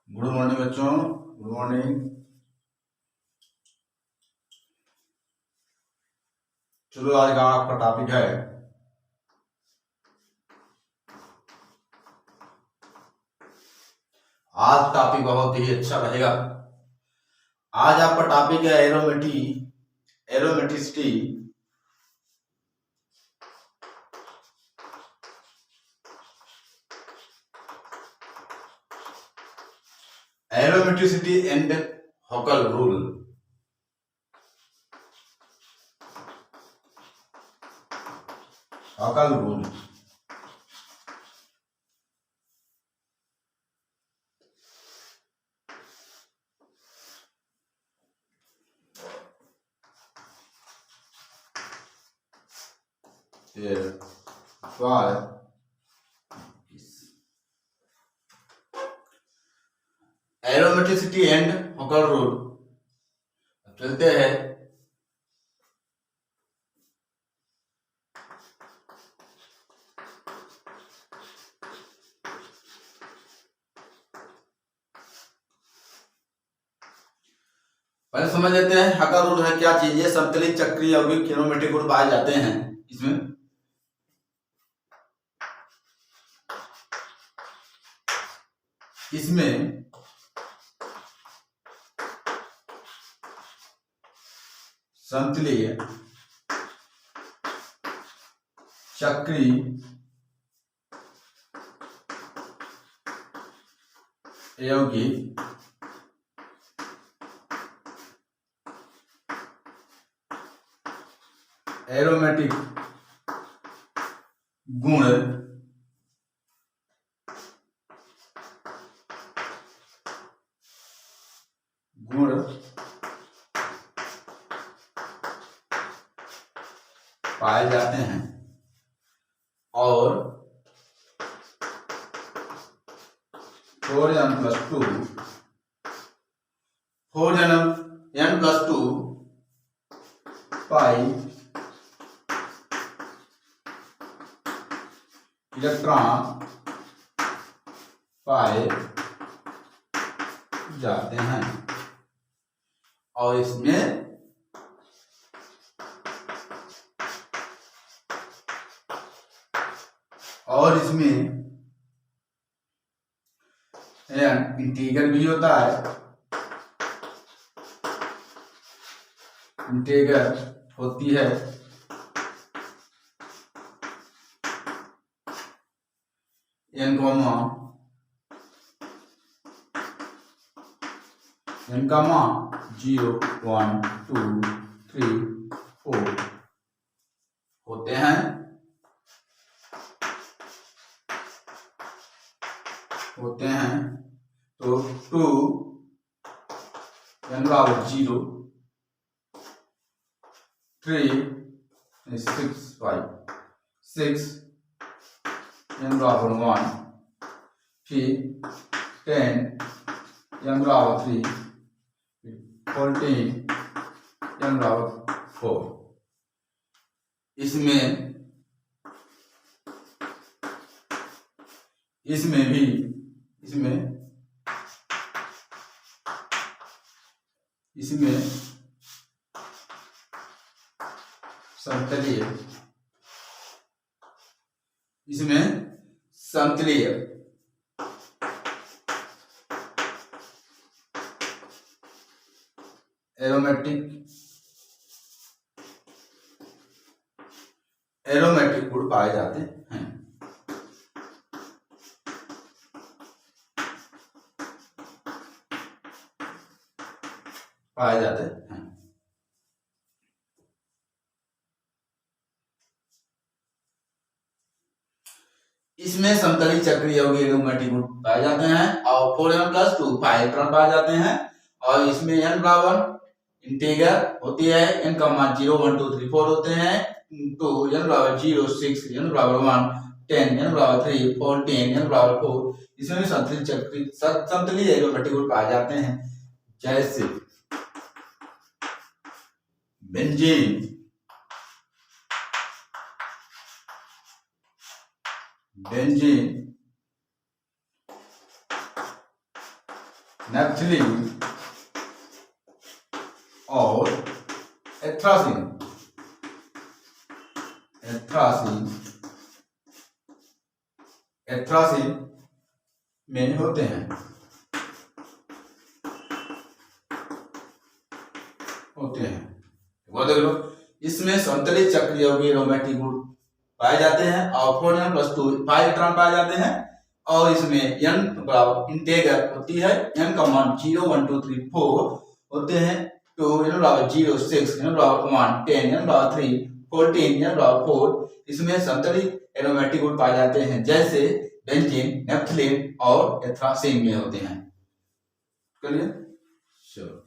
Good morning बच्चों, good morning. चलो आज का आपका टॉपिक है आज टॉपिक बहुत ही अच्छा रहेगा। आज आपका टॉपिक है aromaticity. Aromaticity and Huckel rule. Huckel rule aromaticity and Huckel rule. चलते हैं। पहले समझ लेते हैं हॉकल रूल है क्या चीज है। समतली चक्रीय यौगिक एरोमेटिक गुण पाए जाते हैं इसमें समतलीय चक्रीय यौगिक एरोमेटिक गुण पाए जाते हैं और 4n+2 पाई इलेक्ट्रॉन पाए जाते हैं और इसमें इंटीग्रल भी होता है। इंटीग्रल होती है n, 0, 1, 2, 3, 4 होते हैं। तो 2 n बराबर 0, 3 6 5 6 n बराबर 1, फिर 10 n बराबर 3, 14 n बराबर 4। इसमें समतलीय एरोमेटिक गुण पाए जाते हैं। इसमें समतली चक्रीय यौगिक एरोमेटिक गुण पाए जाते हैं और 4n+2 इलेक्ट्रॉन पाए जाते हैं और इसमें n बराबर इंटीग्रल होती है n का मान 0, 1, 2, 3, 4 होते हैं। तो n बराबर 0, 6, n बराबर 1, 10, n बराबर 3, 14, n बराबर 4। इसमें समतली एरोमेटिक गुण पाए जाते हैं जैसे बेंजीन, नेप्थिलीन और एथ्रासीन में होते हैं। वो देख लो, इसमें संतुलित चक्रीय यौगिक एरोमेटिक गुण पाए जाते हैं और 4n+2 5 इलेक्ट्रॉन पाए जाते हैं और इसमें n बराबर इंटीजर होती है, n का मान 0 1 2 3 4 होते हैं, तो n बराबर 0 6 n बराबर 1 10 n बराबर 3 14 n बराबर 4 इसमें संतुलित एरोमेटिक गुण पाए जाते हैं, जैसे बेंजीन, नेप्थलीन और एथ्रासीन में होते हैं। चलिए चलो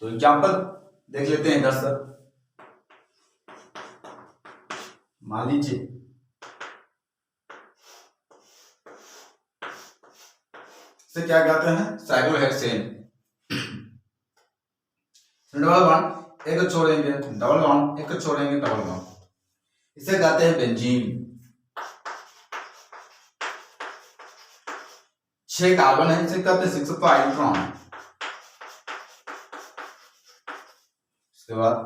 तो एग्जाम्पल देख लेते हैं दर्शक। मान लीजिए इसे क्या कहते हैं, साइक्लोहेक्सेन। डबल बॉन्ड एक छोड़ेंगे डबल बॉन्ड, एक छोड़ेंगे डबल बॉन्ड, इसे कहते हैं बेंजीन। 6 कार्बन है, इसे कहते हैं 6 इलेक्ट्रॉन। इसके बाद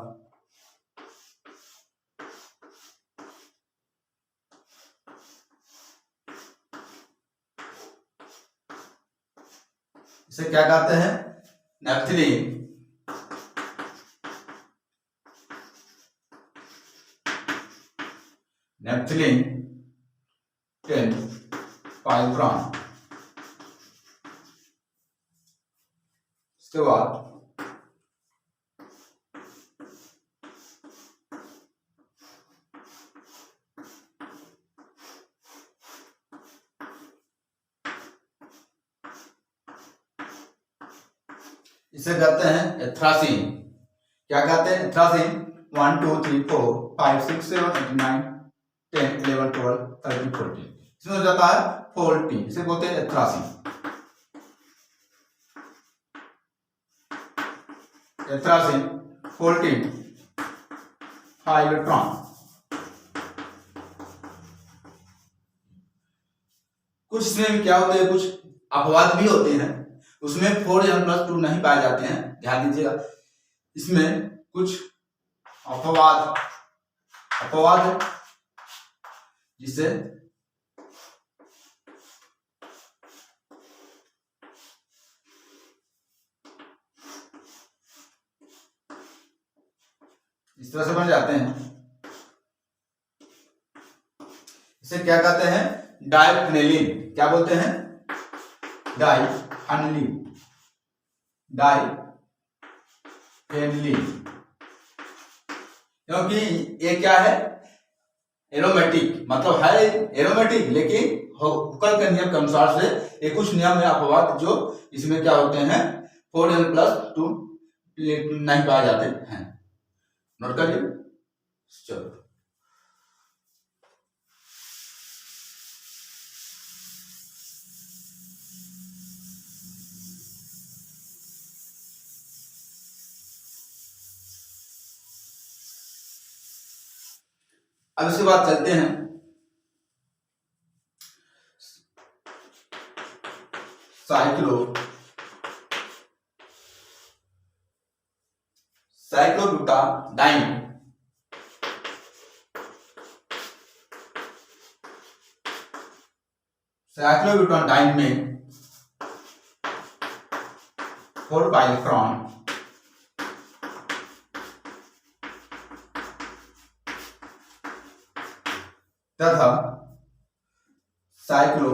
इसे क्या कहते हैं, नेप्थलीन। Naphthalene 10 electron. इसके बाद इसे कहते हैं एथ्रासीन। क्या कहते हैं, एथ्रासीन 1 2 3 4 5 6 7 8 9 10 11 12 13 14 इसमें हो जाता है 14, इसे बोलते हैं एथ्रासीन। एथ्रासीन 14 इलेक्ट्रॉन। कुछ इसमें क्या होते हैं, कुछ अपवाद भी होते हैं, उसमें 4n+2 नहीं पाए जाते हैं, ध्यान दीजिएगा। इसमें कुछ अपवाद जिसे इस तरह से बन जाते हैं। इसे क्या कहते हैं, डाइफेनिलीन। क्या बोलते हैं, डाइफेनिलीन। क्योंकि ये क्या है, एरोमेटिक, मतलब है एरोमेटिक, लेकिन हुक्कल के नियम के अनुसार से ये कुछ नियम है अपवाद जो इसमें क्या होते हैं, 4n+2 नहीं पाए जाते हैं। नोट करिए। चलो अब इसके बाद चलते हैं साइक्लोब्यूटाडाइन। साइक्लोब्यूटाडाइन में 4 इलेक्ट्रॉन तथा साइक्लो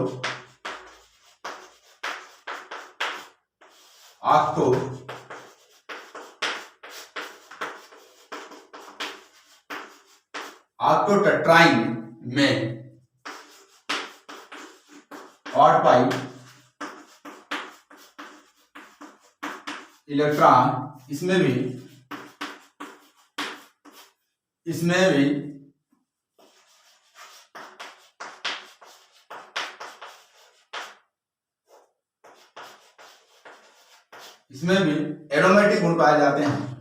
ऑक्टोटेट्राइन में 8 इलेक्ट्रॉन। इसमें भी इसमें भी एरोमेटिक गुण पाए जाते हैं।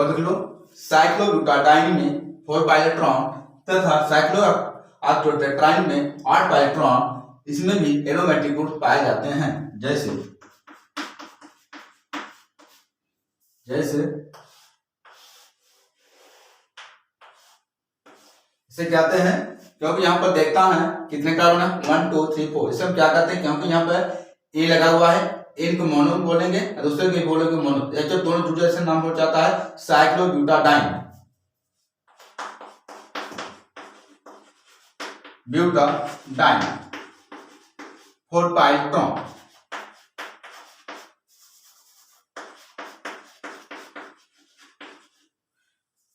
देख लो, साइक्लोब्यूटाडाइन में 4 पाइलेट्रॉन तथा साइक्लोऑक्टेट्राइन में 8 पाइलेट्रॉन, इसमें भी एरोमेटिक गुण पाए जाते हैं। जैसे इसे कहते हैं, क्योंकि यहाँ पर देखता है कितने कार्बन है, 1 2 3 4। इसे हम क्या कहते हैं, क्योंकि यहाँ पर ए लगा हुआ है, इनको मोनो बोलेंगे, दूसरे को बोलेंगे मोनो। जब दोनों जुड़ जाए नाम हो जाता है साइक्लोब्यूटाडाइन। ब्यूटाडाइन 4 पाइलेट्रॉन।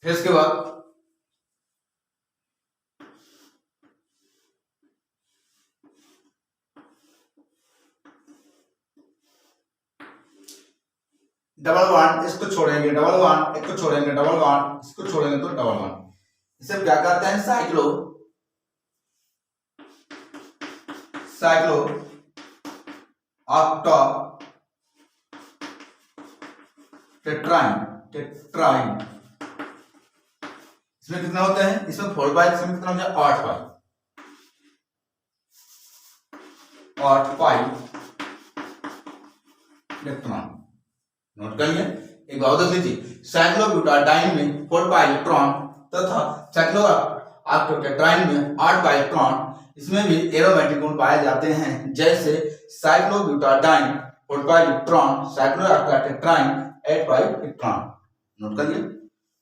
फिर इसके बाद डबल वन, इसको छोड़ेंगे डबल वन, इसको छोड़ेंगे डबल वन, इसको छोड़ेंगे तो डबल वन। इसे क्या कहते हैं, साइक्लो ऑक्टा टेट्राइन। इसमें कितना होते हैं, इसमें 4 पाई, इसमें कितना होता है 8 पाई, 8 पाई इलेक्ट्रॉन। नोट करिए, एक बात देख लीजिए, साइक्लोब्यूटाडाइन में 4 पाई इलेक्ट्रॉन तथा साइक्लोऑक्टेट्राइन में 8 पाई इलेक्ट्रॉन, इसमें भी एरोमेटिक गुण पाए जाते हैं। जैसे cyclobutadiene 4 pi electron, cyclooctatetraene 8 pi electron. Note करिए।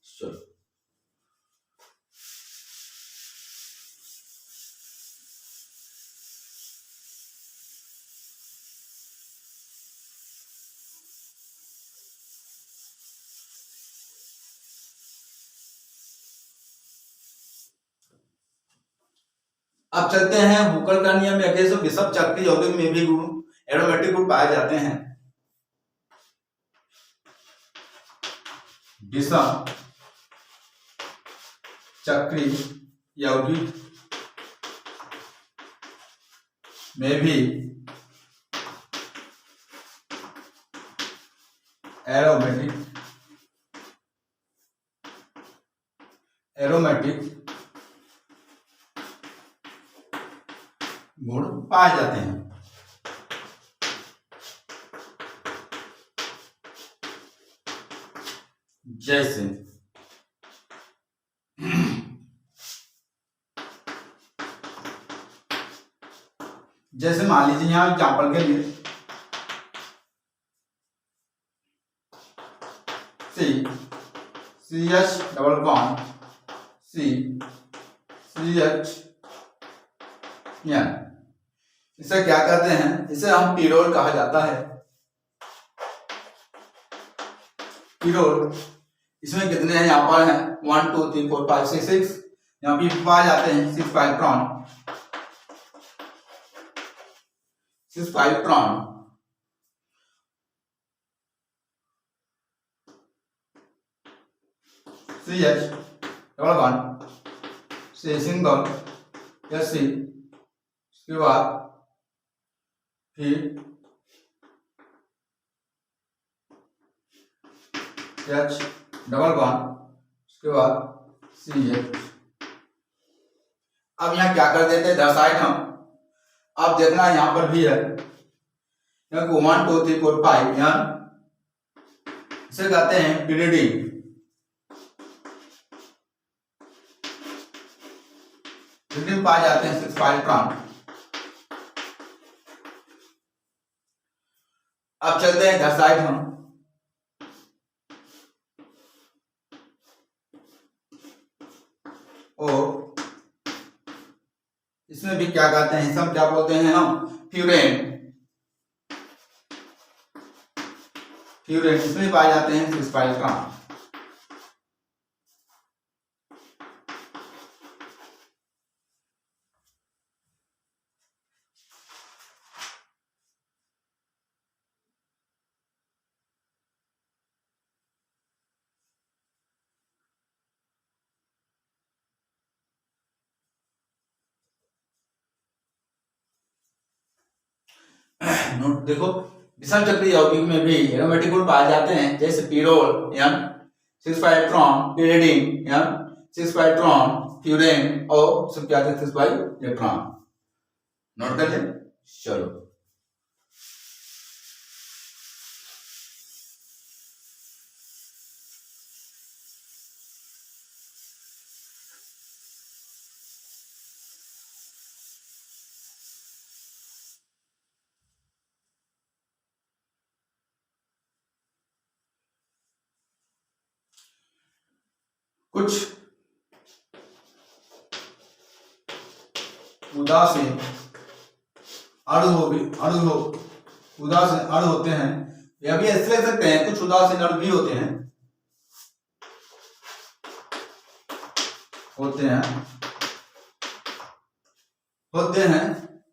चलो, अब चलते हैं हुकर का नियम या कैसे विषम चक्रीय यौगिक में भी गुण एरोमेटिक गुण पाए जाते हैं। विषम चक्रीय यौगिक में भी एरोमेटिक गुण पाए जाते हैं। जैसे मान लीजिए यहां एग्जाम्पल के लिए CH double bond CH N, इसे क्या कहते हैं, इसे हम पीरोल कहा जाता है। पीरोल, इसमें कितने हैं, यहाँ पर हैं 1 2 3 4 5 6 6, यहाँ पे पाए जाते हैं 6 पाइलेट्रॉन, 6 पाइलेट्रॉन। CH डबल बॉन्ड से सिंगल SC, उसके बाद फिर H डबल बॉन्ड, उसके बाद CH। अब यहाँ क्या कर देते हैं, 10 आइटम। अब देखना यहां पर भी है, 1 2 3 4 5 यहाँ इसे कहते हैं पीरियडिक। पाए जाते हैं 6 पाइलेट्रॉन। अब चलते हैं 10 आइटम। और इसमें भी क्या कहते हैं, सब क्या बोलते हैं हम, फ्यूरेन। इसमें पाए जाते हैं 6 पाइलेट्रॉन। नोट देखो, विषम चक्रीय यौगिक में भी एरोमेटिक गुण पाए जाते हैं, जैसे pyrrole N 6 electron, pyridine N 6 electron, furan और सब क्या थे 6 इलेक्ट्रॉन। नोट कर ले। चलो कुछ उदासीन अणु उदासीन अणु होते हैं, या भी ऐसे ले सकते हैं, कुछ उदासीन अणु भी होते हैं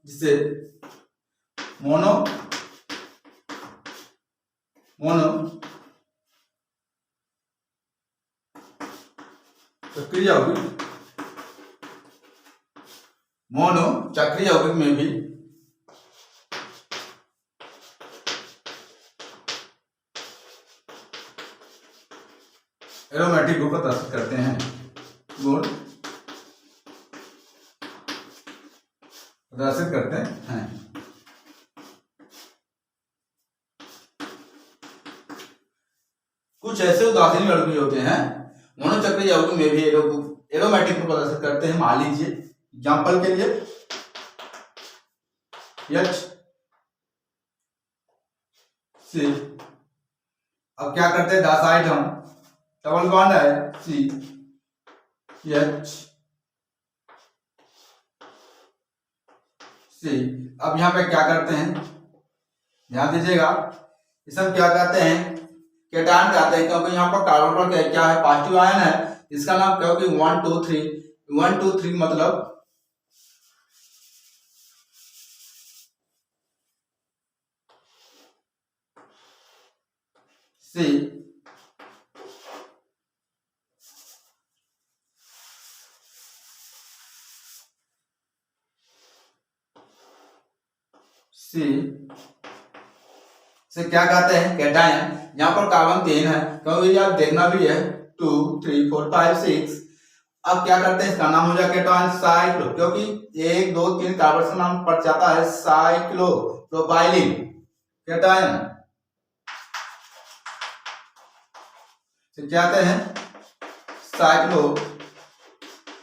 जिसे मोनो चक्रीय यौगिक, मोनो चक्रीय यौगिक में भी एरोमेटिक गुण प्रदर्शित करते हैं, कुछ ऐसे उदासीन अणु भी होते हैं मोनोचक्रीय यौगिक में भी एरोमेटिक गुण प्रदर्शित करते हैं। मान लीजिए एग्जाम्पल के लिए HC, अब क्या करते हैं डाइसाइड हम, डबल बॉन्ड है C, अब यहाँ पे क्या करते हैं, ध्यान दीजिएगा, इसे हम क्या कहते हैं, केटायन कहते हैं, क्योंकि यहाँ पर कार्बन पर क्या है, पॉजिटिव आयन है, इसका नाम क्योंकि 1 2 3 मतलब C, से क्या कहते हैं, कैटायन। यहाँ पर कार्बन 3 है, क्योंकि आप देखना भी है 2 3 4 5 6, अब क्या करते हैं, इसका नाम हो जाए केटायन साइक्लो, क्योंकि 1 2 3 कार्बन से नाम पड़ जाता है साइक्लो प्रोपाइलिन केटायन, क्या कहते हैं, साइक्लो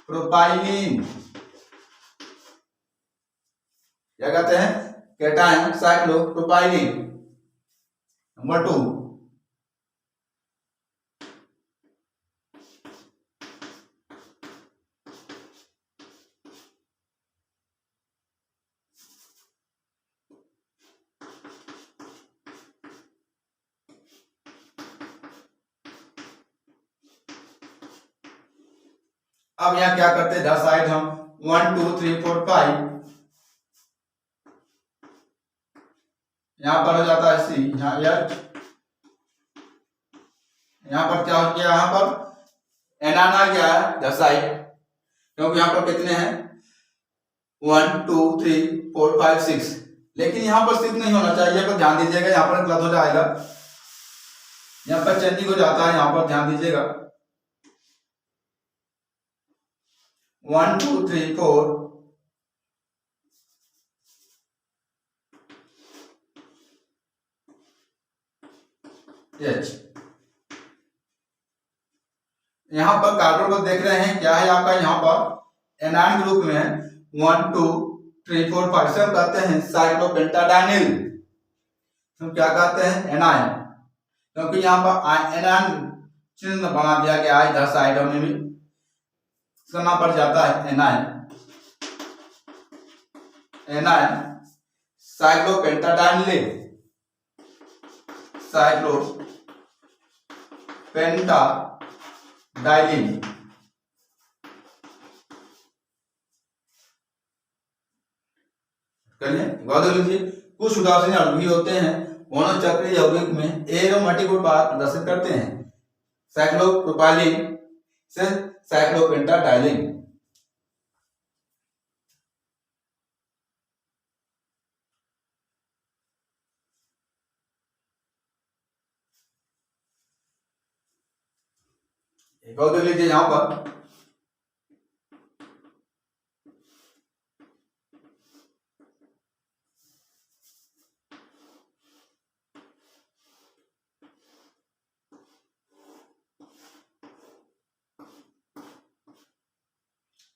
प्रोपाइलिन, क्या कहते हैं, केटायन साइक्लो प्रोपाइलिन। नंबर 2, अब यहाँ क्या करते हैं, डाइसाइड हम 1 2 3 4 5, यहाँ पर हो जाता है C, यहाँ पर क्या हो गया, यहाँ पर एनान आ गया है डाइसाइड, क्योंकि यहाँ पर कितने हैं 1 2 3 4 5 6, लेकिन यहाँ पर 6 नहीं होना चाहिए, पर ध्यान दीजिएगा, यहाँ पर गलत हो जाएगा, यहाँ पर चेंजिंग हो जाता है, यहाँ पर ध्यान दीजिएगा 1 2 3 4, H, यहाँ पर कार्बन को देख रहे हैं, क्या है आपका, यहाँ पर एनायन ग्रुप में 1 2 3 4 5 से हम कहते हैं साइक्लोपेंटाडाइनिल, हम क्या कहते हैं, एनायन, क्योंकि यहाँ पर एनायन चिन्ह बना दिया गया है इधर साइड में भी, इसका नाम पड़ जाता है एनायन साइक्लोपेंटाडाइनिल, साइक्लोपेंटाडाइनिल। गौर लीजिए, कुछ उदासीन अणु भी होते हैं मोनोचक्रीय यौगिक में एरोमेटिक गुण प्रदर्शित करते हैं, साइक्लोप्रोपाइलिन से साइक्लोपेंटाडाइलिन। एक और देख लीजिए यहां पर,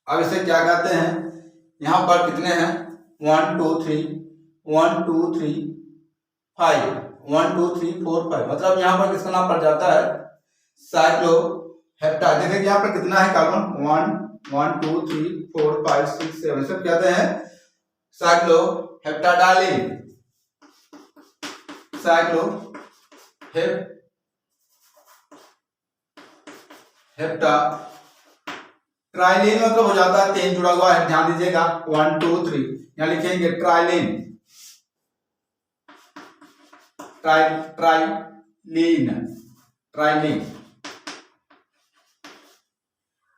अब इसे क्या कहते हैं, यहां पर कितने हैं 1 2 3 1 2 3 5 1 2 3 4 5, मतलब यहाँ पर किसका नाम पड़ जाता है साइक्लोहेप्टा। देखिए यहाँ पर कितना है कार्बन 1 1 2 3 4 5 6 7, सब कहते हैं साइक्लोहेप्टाडाइलिन, साइक्लोहेप्टा ट्राइलिन मतलब हो जाता है 3 जुड़ा हुआ है, ध्यान दीजिएगा 1 2 3, यहां लिखेंगे ट्राइलिन, ट्राइलिन ट्राइलिन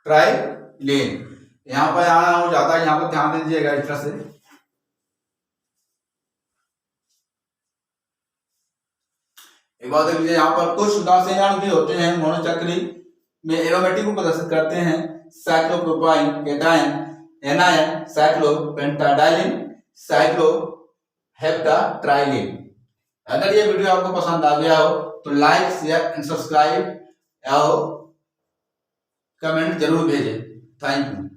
ट्राइलिन, यहां पर आना हो जाता है, यहां पर ध्यान दीजिएगा इस तरह से। एक बात देख लीजिए यहाँ पर कुछ उदासीन भी होते हैं मोनोचक्री में एरोमेटिक को प्रदर्शित करते हैं, साइक्लोप्रोपाइन केटायन, एनायन, साइक्लोपेंटाडाइलिन, साइक्लोहेप्टाट्राइलिन। अगर ये वीडियो आपको पसंद आ गया हो तो लाइक शेयर एंड सब्सक्राइब और कमेंट जरूर भेजें। Thank you.